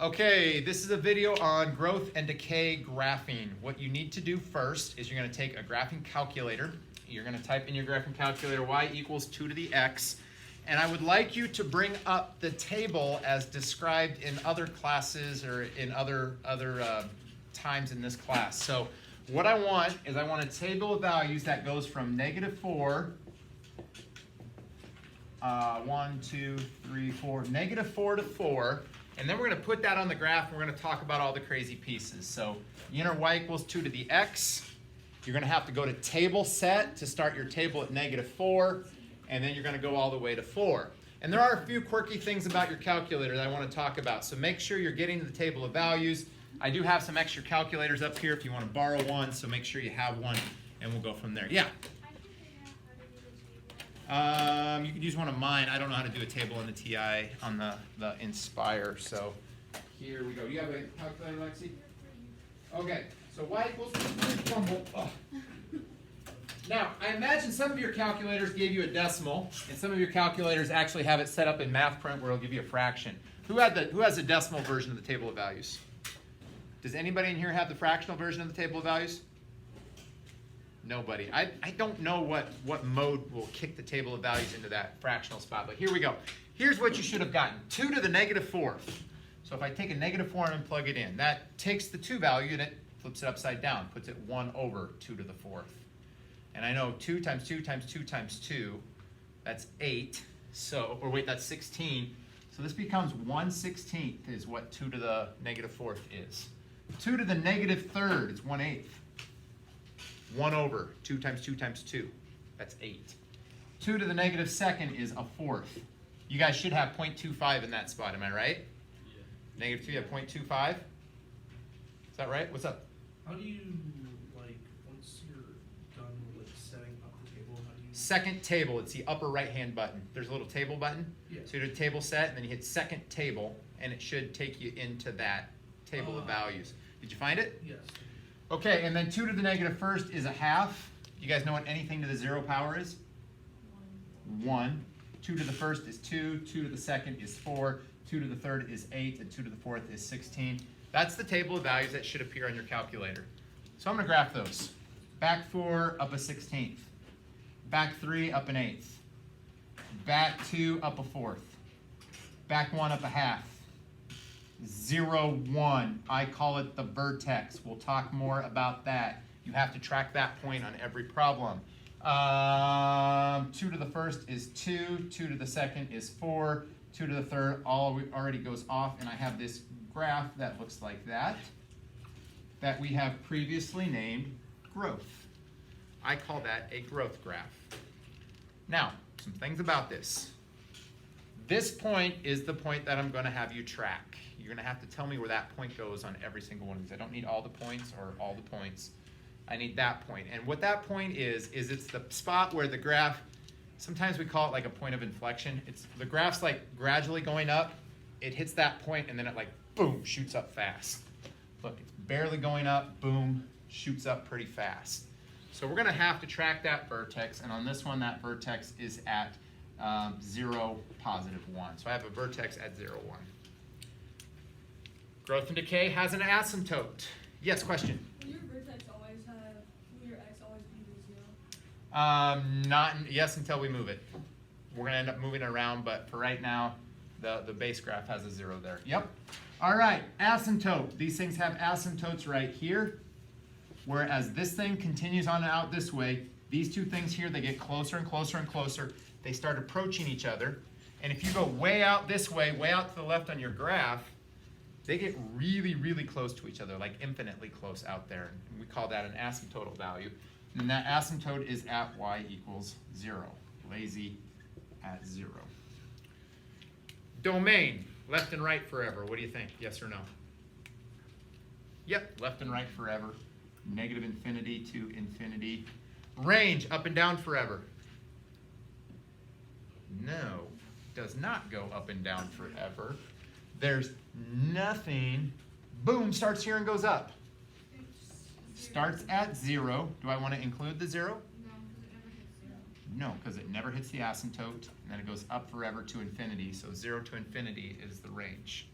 Okay, this is a video on growth and decay graphing. What you need to do first is you're going to take a graphing calculator. You're going to type in your graphing calculator y equals 2 to the x. And I would like you to bring up the table as described in other classes or in other times in this class. So what I want is I want a table of values that goes from -4, 1, 2, 3, 4, -4 to 4. And then we're going to put that on the graph and we're going to talk about all the crazy pieces. So you enter y equals 2 to the x. You're going to have to go to table set to start your table at -4. And then you're going to go all the way to 4. And there are a few quirky things about your calculator that I want to talk about. So make sure you're getting to the table of values. I do have some extra calculators up here if you want to borrow one. So make sure you have one and we'll go from there. Yeah? You could use one of mine. I don't know how to do a table on the TI, on the Inspire. So here we go. You have a calculator, Lexi? Okay. So y equals Now, I imagine some of your calculators gave you a decimal, and some of your calculators actually have it set up in math print where it'll give you a fraction. Who has the decimal version of the table of values? Does anybody in here have the fractional version of the table of values? Nobody. I don't know what mode will kick the table of values into that fractional spot, but here we go. Here's what you should have gotten. 2 to the -4. So if I take a -4 and plug it in, that takes the 2 value and it flips it upside down, puts it 1 over 2 to the 4th. And I know 2 times 2 times 2 times 2, that's 8. So, or wait, that's 16. So this becomes 1/16 is what 2 to the -4th is. 2 to the -3rd is 1/8. 1 over 2 times 2 times 2, that's 8. 2 to the -2nd is a 4th. You guys should have 0.25 in that spot, am I right? Yeah. -2, you have 0.25? Is that right? What's up? How do you, like, once you're done with setting up the table, how do you... Second table, it's the upper right-hand button. There's a little table button. Yeah. So you do table set, and then you hit second table, and it should take you into that table of values. Did you find it? Yes. Okay, and then 2 to the -1st is a half. You guys know what anything to the 0 power is? 1. 2 to the 1st is 2. 2 to the 2nd is 4. 2 to the 3rd is 8. And 2 to the 4th is 16. That's the table of values that should appear on your calculator. So I'm going to graph those. Back 4 up a 16th. Back 3 up an 8th. Back 2 up a 4th. Back 1 up a half. 0, 1. I call it the vertex. We'll talk more about that. You have to track that point on every problem. 2 to the 1st is 2. 2 to the 2nd is 4. 2 to the 3rd already goes off, and I have this graph that looks like that we have previously named growth. I call that a growth graph. Now, some things about this. This point is the point that I'm going to have you track. You're going to have to tell me where that point goes on every single one of these. I don't need all the points or all the points. I need that point. And what that point is it's the spot where the graph, sometimes we call it like a point of inflection. It's the graph's like gradually going up. It hits that point and then it like, boom, shoots up fast. Look, it's barely going up, boom, shoots up pretty fast. So we're going to have to track that vertex. And on this one, that vertex is at 0, +1. So I have a vertex at 0, 1. Growth and decay has an asymptote. Yes, question? Will your vertex always have, will your x always be to 0? Yes, until we move it. We're going to end up moving it around, but for right now, the base graph has a 0 there. Yep. All right, asymptote. These things have asymptotes right here. Whereas this thing continues on out this way, these two things here, they get closer and closer and closer. They start approaching each other. And if you go way out this way, way out to the left on your graph, they get really, really close to each other, like infinitely close out there. And we call that an asymptotal value. And that asymptote is at y equals 0. Lazy at 0. Domain, left and right forever. What do you think? Yes or no? Yep, left and right forever. -infinity to infinity. Range, up and down forever. No, does not go up and down forever. There's nothing, boom, starts here and goes up. Starts at 0. Do I want to include the 0? No, because it never hits the asymptote, and then it goes up forever to infinity. So 0 to infinity is the range.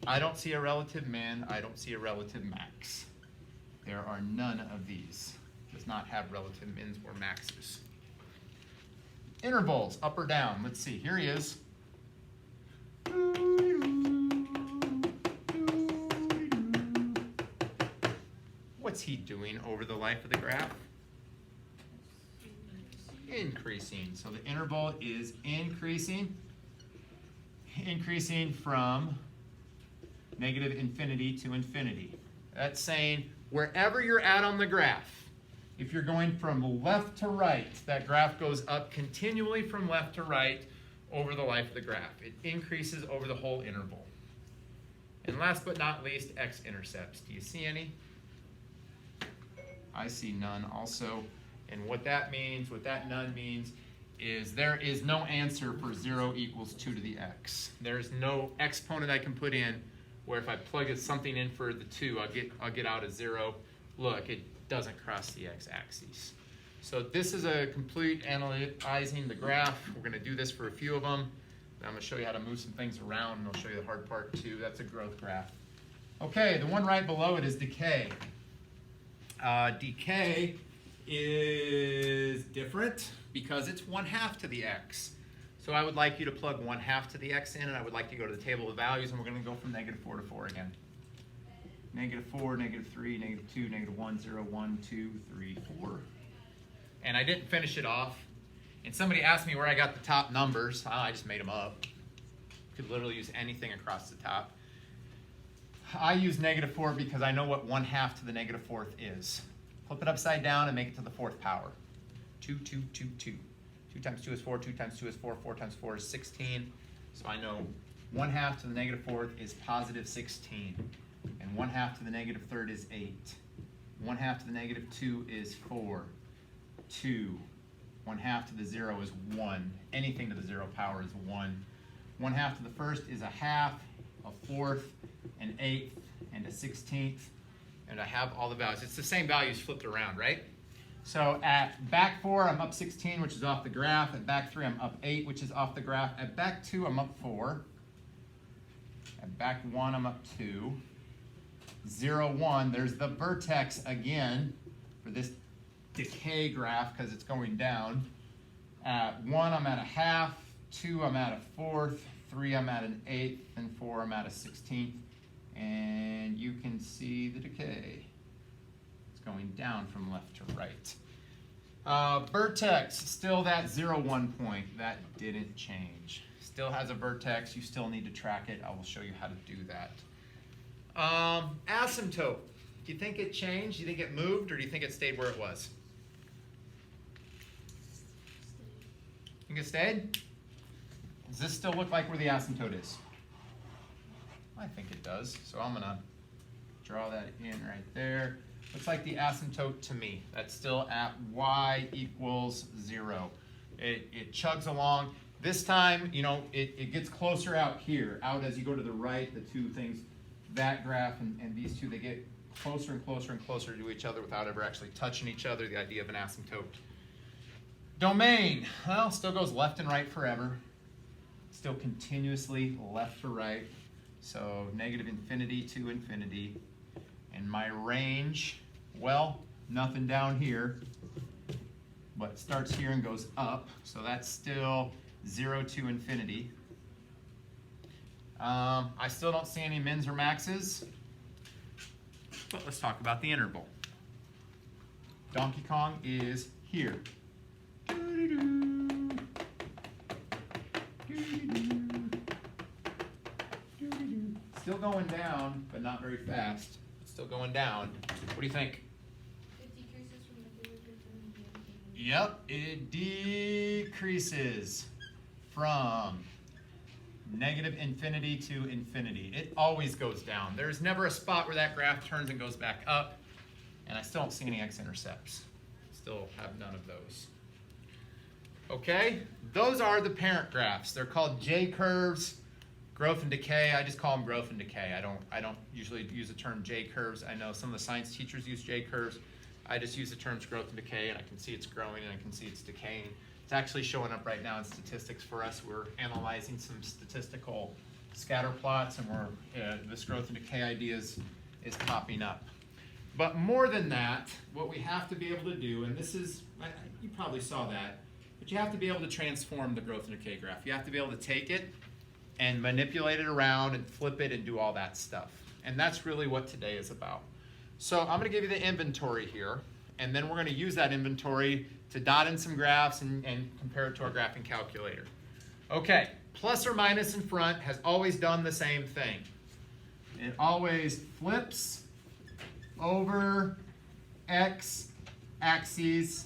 I don't see a relative min. I don't see a relative max. There are none of these. Does not have relative mins or maxes. Intervals, up or down. Let's see. Here he is. What's he doing over the life of the graph? Increasing. So the interval is increasing from negative infinity to infinity. That's saying wherever you're at on the graph, if you're going from left to right, that graph goes up continually from left to right over the life of the graph. It increases over the whole interval. And last but not least, x-intercepts. Do you see any? I see none also. And what that means, what that none means, is there is no answer for 0 equals 2 to the x. There's no exponent I can put in where if I plug something in for the 2, I'll get out a 0. Look, it doesn't cross the x-axis. So this is a complete analyzing the graph. We're going to do this for a few of them. Then I'm going to show you how to move some things around, and I'll show you the hard part too. That's a growth graph. Okay, the one right below it is decay. Decay is different because it's 1/2 to the x. So I would like you to plug 1/2 to the x in, and I would like to go to the table of values, and we're going to go from -4 to 4 again. -4, -3, -2, -1, 0, 1, 2, 3, 4. And I didn't finish it off. And somebody asked me where I got the top numbers. I just made them up. Could literally use anything across the top. I use -4 because I know what 1/2 to the -4th is. Flip it upside down and make it to the 4th power. 2, 2, 2, 2. 2 times 2 is 4, 2 times 2 is 4, 4 times 4 is 16. So I know 1/2 to the -4th is positive 16. And 1/2 to the -3rd is 8. 1/2 to the -2 is 4. 2. 1/2 to the 0 is 1. Anything to the 0 power is 1. 1/2 to the 1st is a 1/2, a 4th, an 8th, and a 16th. And I have all the values. It's the same values flipped around, right? So at back 4, I'm up 16, which is off the graph. At back 3, I'm up 8, which is off the graph. At back 2, I'm up 4. At back 1, I'm up 2. 0, 1, there's the vertex again for this decay graph because it's going down. At 1, I'm at a 1/2. 2, I'm at a 4th. 3, I'm at an 8th. And 4, I'm at a 16th. And you can see the decay. It's going down from left to right. Vertex, still that 0, 1 point. That didn't change. Still has a vertex. You still need to track it. I will show you how to do that. Asymptote. Do you think it changed? Do you think it moved? Or do you think it stayed where it was? Think it stayed? Does this still look like where the asymptote is? I think it does. So I'm going to draw that in right there. Looks like the asymptote to me. That's still at y equals 0. It chugs along. This time, you know, it gets closer out here. Out as you go to the right, the two things, that graph and these two, they get closer and closer and closer to each other without ever actually touching each other, the idea of an asymptote. Domain, well, still goes left and right forever. Still continuously left to right. So negative infinity to infinity. And my range, well, nothing down here, but it starts here and goes up. So that's still 0 to infinity. I still don't see any mins or maxes, but let's talk about the interval. Donkey Kong is here. Still going down, but not very fast. Still going down. What do you think? It decreases from negative infinity. Yep, it decreases from negative infinity to infinity. It always goes down. There's never a spot where that graph turns and goes back up, and I still don't see any x-intercepts. Still have none of those. Okay, those are the parent graphs. They're called J-curves. Growth and decay, I just call them growth and decay. I don't usually use the term J-curves. I know some of the science teachers use J-curves. I just use the terms growth and decay, and I can see it's growing and I can see it's decaying. It's actually showing up right now in statistics for us. We're analyzing some statistical scatter plots, and this growth and decay idea is popping up. But more than that, what we have to be able to do, and this is, you probably saw that, but you have to be able to transform the growth and decay graph. You have to be able to take it and manipulate it around and flip it and do all that stuff. And that's really what today is about. So I'm going to give you the inventory here, and then we're going to use that inventory to dot in some graphs and compare it to our graphing calculator. Okay, plus or minus in front has always done the same thing. It always flips over x axes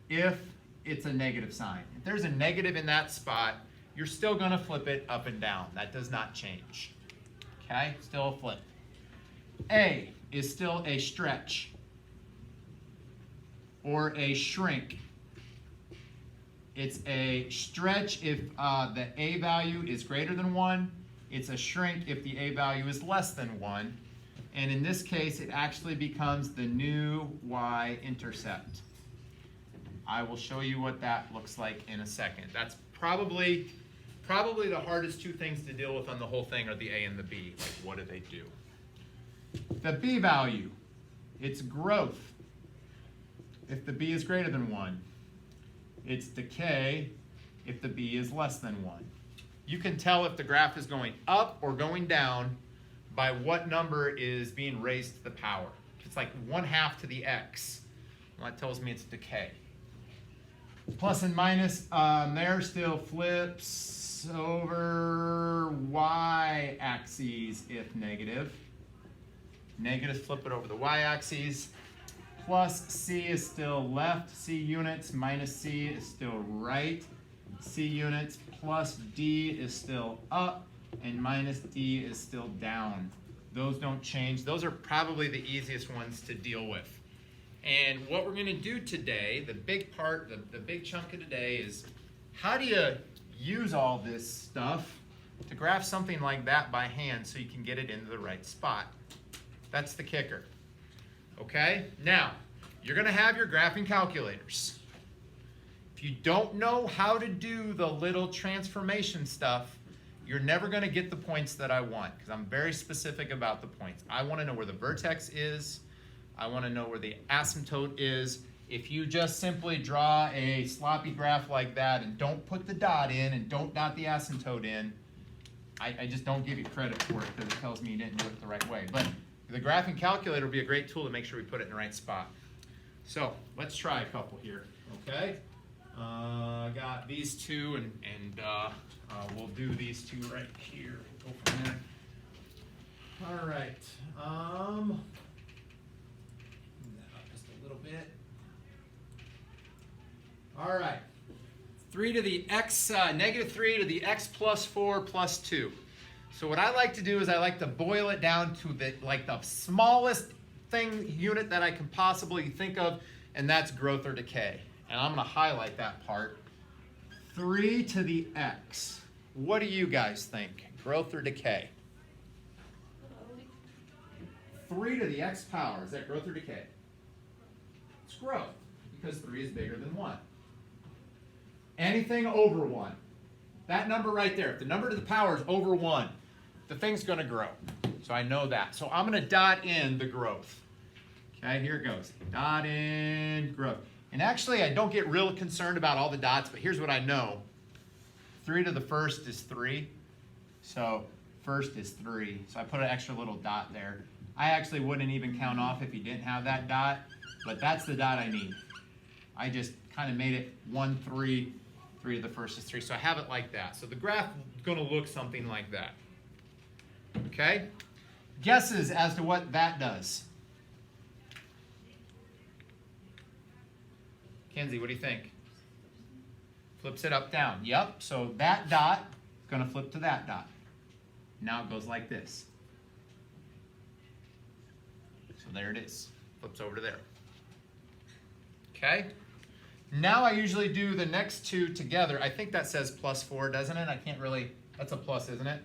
if it's a negative sign. If there's a negative in that spot, you're still going to flip it up and down. That does not change. Okay, still a flip. A is still a stretch or a shrink. It's a stretch if the A value is greater than 1. It's a shrink if the A value is less than 1. And in this case, it actually becomes the new y-intercept. I will show you what that looks like in a second. That's probably the hardest two things to deal with on the whole thing are the A and the B. Like, what do they do? The B value, it's growth if the B is greater than 1. It's decay if the B is less than 1. You can tell if the graph is going up or going down by what number is being raised to the power. If it's like 1/2 to the x, well, that tells me it's decay. Plus and minus, there still flips over y-axes if negative. Negatives flip it over the y-axis. Plus C is still left, C units, minus C is still right. C units plus D is still up, and minus D is still down. Those don't change. Those are probably the easiest ones to deal with. And what we're going to do today, the big part, the big chunk of today is how do you use all this stuff to graph something like that by hand so you can get it into the right spot. That's the kicker. Okay? Now, you're going to have your graphing calculators. If you don't know how to do the little transformation stuff, you're never going to get the points that I want because I'm very specific about the points. I want to know where the vertex is. I want to know where the asymptote is. If you just simply draw a sloppy graph like that and don't put the dot in and don't dot the asymptote in, I just don't give you credit for it because it tells me you didn't do it the right way. But the graphing calculator will be a great tool to make sure we put it in the right spot. So let's try a couple here, okay? I got these two, and we'll do these two right here. We'll go from there. All right. Move that up just a little bit. All right. 3 to the x, negative 3 to the x plus 4 plus 2. So what I like to do is I like to boil it down to the smallest unit that I can possibly think of, and that's growth or decay. And I'm going to highlight that part. 3 to the x. What do you guys think? Growth or decay? 3 to the x power. Is that growth or decay? It's growth, because 3 is bigger than 1. Anything over 1. That number right there, if the number to the power is over 1, the thing's going to grow. So I know that. So I'm going to dot in the growth. Okay, here it goes. Dot in growth. And actually, I don't get real concerned about all the dots, but here's what I know. 3 to the first is 3. So first is 3. So I put an extra little dot there. I actually wouldn't even count off if you didn't have that dot, but that's the dot I need. I just kind of made it 1, 3. 3 to the first is 3. So I have it like that. So the graph is going to look something like that. Okay? Guesses as to what that does? Kenzie, what do you think? Flips it up, down. Yep, so that dot is going to flip to that dot. Now it goes like this. So there it is. Flips over to there. Okay? Now I usually do the next two together. I think that says plus 4, doesn't it? I can't really, that's a plus, isn't it?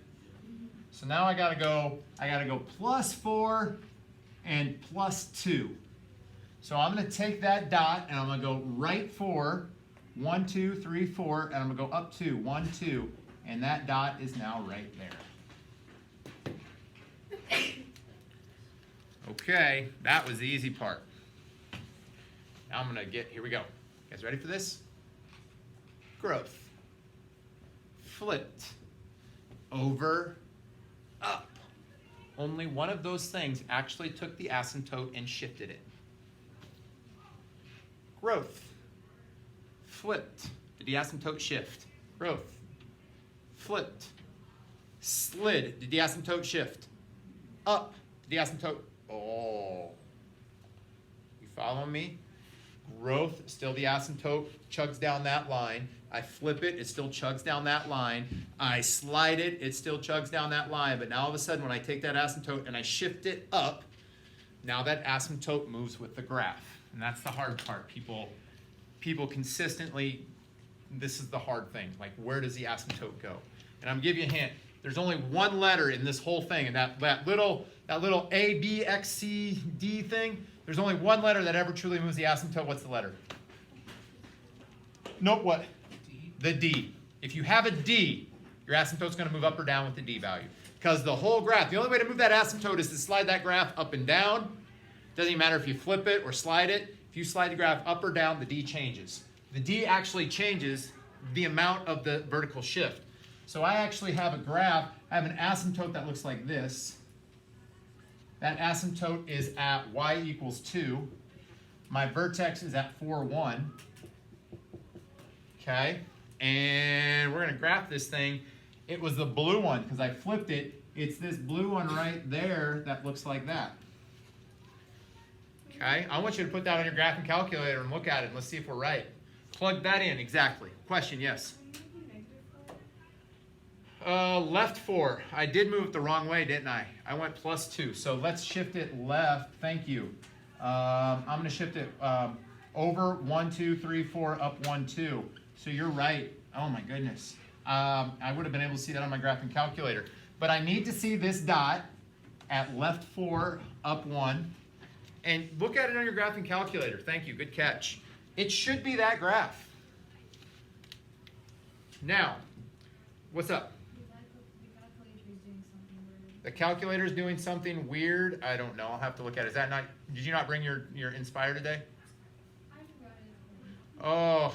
So now I gotta go plus 4 and plus 2. So I'm gonna take that dot and I'm gonna go right 4, 1, 2, 3, 4, and I'm gonna go up 2, 1, 2, And that dot is now right there. Okay, that was the easy part. Now I'm going to here we go. You guys ready for this? Growth. Flipped. Over. Up. Only one of those things actually took the asymptote and shifted it. Growth. Flipped. Did the asymptote shift? Growth. Flipped. Slid. Did the asymptote shift? Up. Did the asymptote? Oh. You follow me? Growth, still the asymptote chugs down that line. I flip it, it still chugs down that line. I slide it, it still chugs down that line. But now all of a sudden when I take that asymptote and I shift it up, now that asymptote moves with the graph. And that's the hard part. People consistently, this is the hard thing. Like, where does the asymptote go? And I'm giving you a hint. There's only one letter in this whole thing, and that little A, B, X, C, D thing, there's only one letter that ever truly moves the asymptote. What's the letter? Nope, what? D. The D. If you have a D, your asymptote's going to move up or down with the D value. Because the whole graph, the only way to move that asymptote is to slide that graph up and down. Doesn't even matter if you flip it or slide it. If you slide the graph up or down, the D changes. The D actually changes the amount of the vertical shift. So I actually have a graph, I have an asymptote that looks like this. That asymptote is at y equals 2. My vertex is at 4, 1. Okay, and we're going to graph this thing. It was the blue one because I flipped it. It's this blue one right there that looks like that. Okay, I want you to put that on your graphing calculator and look at it and let's see if we're right. Plug that in, exactly. Question, yes? Left 4. I did move it the wrong way, didn't I? I went +2. So let's shift it left. Thank you. I'm going to shift it over 1, 2, 3, 4, up 1, 2. So you're right. Oh my goodness. I would have been able to see that on my graphing calculator. But I need to see this dot at left 4, up 1. And look at it on your graphing calculator. Thank you. Good catch. It should be that graph. Now, what's up? The calculator is doing something weird. I don't know. I'll have to look at it. Is that not? Did you not bring your Inspire today? I forgot it. Oh,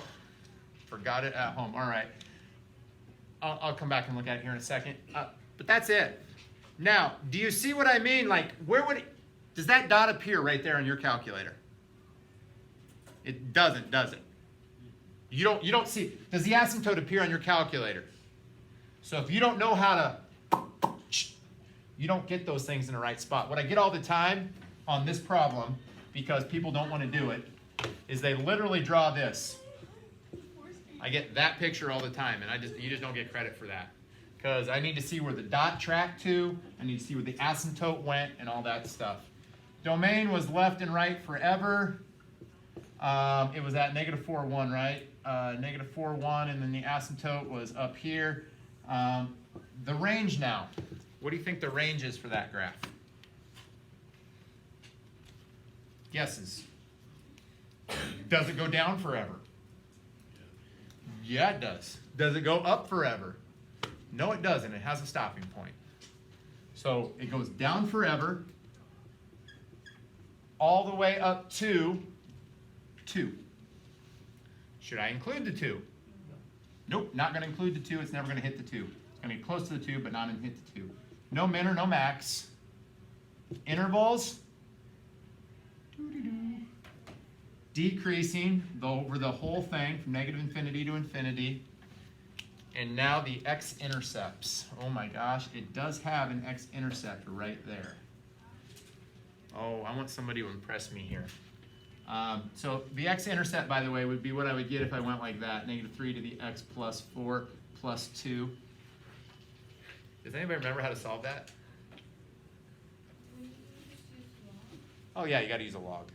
forgot it at home. All right. I'll come back and look at it here in a second. But that's it. Now, do you see what I mean? Like, where would it? Does that dot appear right there on your calculator? It doesn't, does it? You don't see. Does the asymptote appear on your calculator? So if you don't know how to, you don't get those things in the right spot. What I get all the time on this problem, because people don't want to do it, is they literally draw this. I get that picture all the time, and you just don't get credit for that. Because I need to see where the dot tracked to, I need to see where the asymptote went, and all that stuff. Domain was left and right forever. It was at -4, 1, right? -4, 1, and then the asymptote was up here. The range now. What do you think the range is for that graph? Guesses. Does it go down forever? Yeah, it does. Does it go up forever? No, it doesn't. It has a stopping point. So it goes down forever, all the way up to 2. Should I include the 2? Nope, not going to include the 2. It's never going to hit the 2. It's going to get close to the 2, but not going to hit the 2. No min or no max. Intervals. Decreasing over the whole thing from -infinity to infinity. And now the X-Intercepts. Oh my gosh, it does have an X-Intercept right there. Oh, I want somebody to impress me here. So the X-Intercept, by the way, would be what I would get if I went like that. -3 to the X plus 4 plus 2. Does anybody remember how to solve that? Oh yeah, you got to use a log.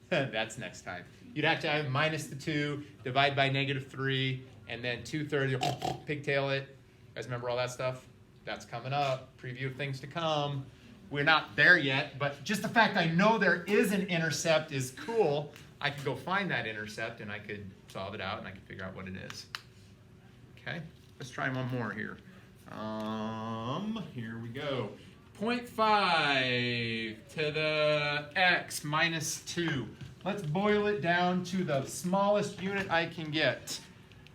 That's next time. You'd have to have minus the 2, divide by -3, and then 2/3, pigtail it. You guys remember all that stuff? That's coming up. Preview of things to come. We're not there yet, but just the fact I know there is an intercept is cool. I could go find that intercept, and I could solve it out, and I could figure out what it is. Okay? Let's try one more here. Here we go. 0.5 to the x minus 2. Let's boil it down to the smallest unit I can get.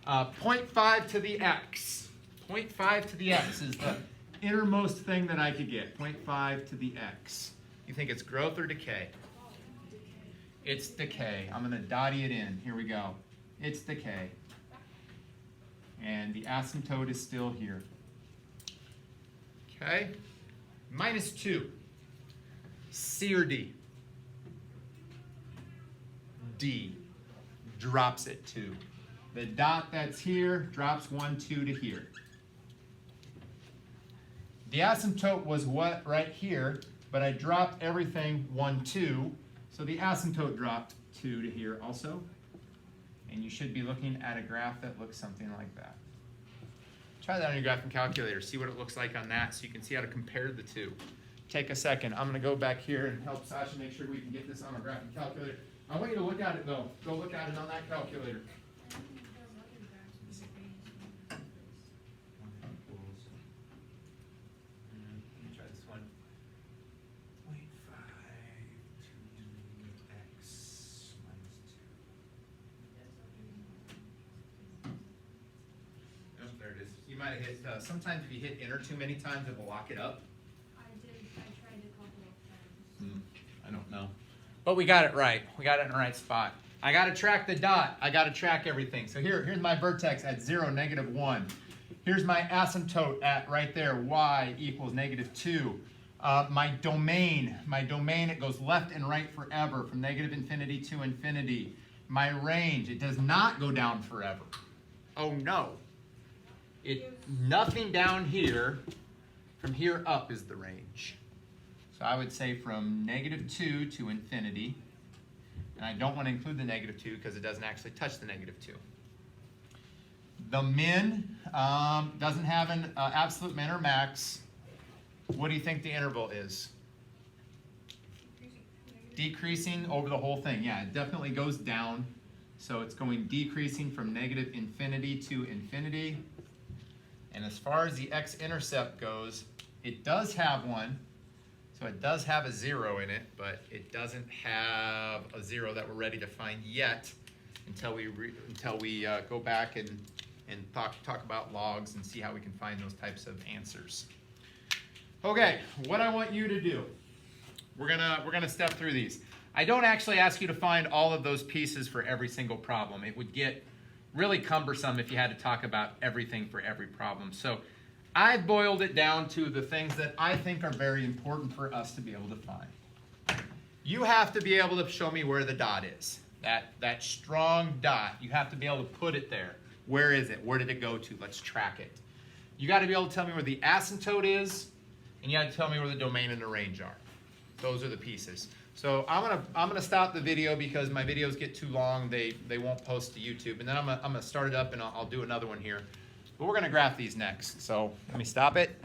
0.5 to the x. 0.5 to the x is the innermost thing that I could get. 0.5 to the x. You think it's growth or decay? It's decay. I'm going to dotty it in. Here we go. It's decay. And the asymptote is still here. Okay? Minus 2. C or D? D. Drops it 2. The dot that's here drops 1, 2 to here. The asymptote was what right here, but I dropped everything 1, 2. So the asymptote dropped 2 to here also. And you should be looking at a graph that looks something like that. Try that on your graphing calculator. See what it looks like on that so you can see how to compare the two. Take a second. I'm going to go back here and help Sasha make sure we can get this on our graphing calculator. I want you to look at it though. Go look at it on that calculator. You might have hit, sometimes if you hit enter too many times, it will lock it up. I did. I tried a couple of times. I don't know. But we got it right. We got it in the right spot. I got to track the dot. I got to track everything. So here's my vertex at 0, -1. Here's my asymptote at right there, y equals -2. My domain, it goes left and right forever from -infinity to infinity. My range, it does not go down forever. Oh no. Nothing down here, from here up is the range. So I would say from -2 to infinity, and I don't want to include the -2 because it doesn't actually touch the -2. The min doesn't have an absolute min or max. What do you think the interval is? Decreasing over the whole thing. Yeah, it definitely goes down. So it's going decreasing from -infinity to infinity. And as far as the x-intercept goes, it does have one. So it does have a 0 in it, but it doesn't have a 0 that we're ready to find yet until we go back and talk about logs and see how we can find those types of answers. Okay, what I want you to do, we're gonna step through these. I don't actually ask you to find all of those pieces for every single problem. It would get really cumbersome if you had to talk about everything for every problem. So I boiled it down to the things that I think are very important for us to be able to find. You have to be able to show me where the dot is. That strong dot, you have to be able to put it there. Where is it? Where did it go to? Let's track it. You got to be able to tell me where the asymptote is, and you got to tell me where the domain and the range are. Those are the pieces. So I'm gonna stop the video because my videos get too long. They won't post to YouTube, and then I'm gonna start it up and I'll do another one here. But we're gonna graph these next. So let me stop it.